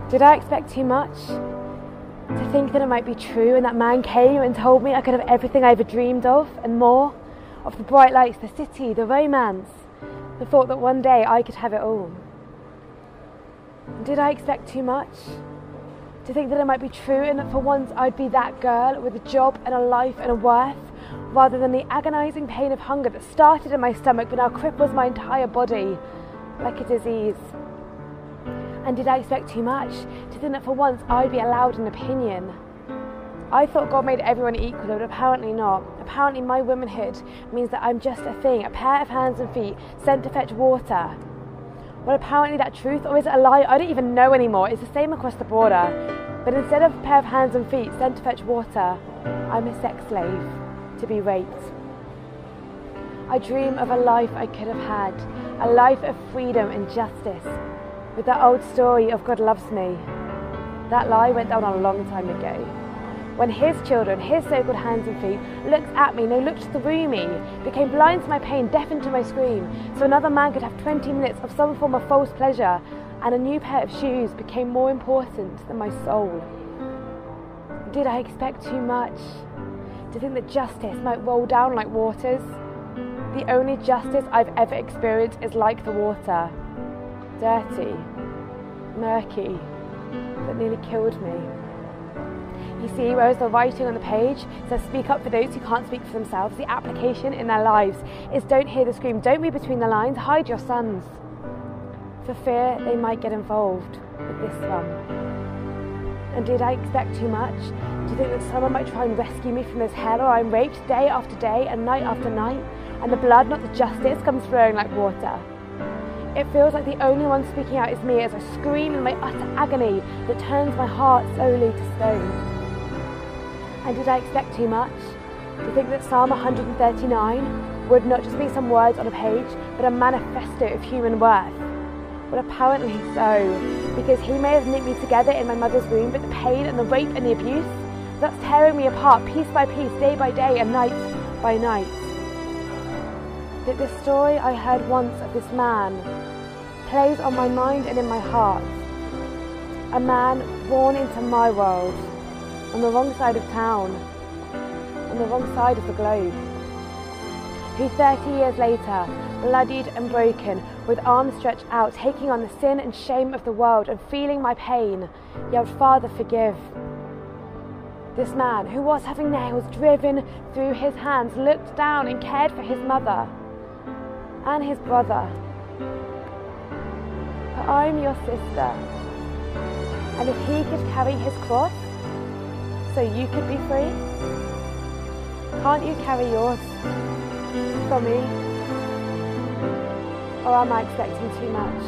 Did I expect too much? To think that it might be true and that man came and told me I could have everything I ever dreamed of and more? Of the bright lights, the city, the romance, the thought that one day I could have it all. Did I expect too much? To think that it might be true and that for once I'd be that girl with a job and a life and a worth, rather than the agonising pain of hunger that started in my stomach but now cripples my entire body like a disease. And did I expect too much? To think that for once I'd be allowed an opinion. I thought God made everyone equal, but apparently not. Apparently my womanhood means that I'm just a thing, a pair of hands and feet sent to fetch water. Well, apparently that truth, or is it a lie? I don't even know anymore. It's the same across the border. But instead of a pair of hands and feet sent to fetch water, I'm a sex slave to be raped. I dream of a life I could have had, a life of freedom and justice, with that old story of God loves me. That lie went down a long time ago. When his children, his so-called hands and feet, looked at me, no, looked through me, became blind to my pain, deafened to my scream, so another man could have 20 minutes of some form of false pleasure, and a new pair of shoes became more important than my soul. Did I expect too much? To think that justice might roll down like waters? The only justice I've ever experienced is like the water. Dirty, murky, that nearly killed me. You see, whereas the writing on the page says speak up for those who can't speak for themselves, the application in their lives is don't hear the scream, don't read between the lines, hide your sons, for fear they might get involved with this one. And did I expect too much? To think that someone might try and rescue me from this hell, or I'm raped day after day and night after night, and the blood, not the justice, comes flowing like water. It feels like the only one speaking out is me as I scream in my utter agony that turns my heart slowly to stone. And did I expect too much? To think that Psalm 139 would not just be some words on a page, but a manifesto of human worth? Well, apparently so, because he may have knit me together in my mother's womb, but the pain and the rape and the abuse, that's tearing me apart piece by piece, day by day and night by night. That the story I heard once of this man plays on my mind and in my heart. A man born into my world, on the wrong side of town, on the wrong side of the globe, who 30 years later, bloodied and broken, with arms stretched out, taking on the sin and shame of the world and feeling my pain, yelled, "Father, forgive." This man, who was having nails driven through his hands, looked down and cared for his mother and his brother. But I'm your sister, and if he could carry his cross so you could be free, can't you carry yours for me? Or am I expecting too much?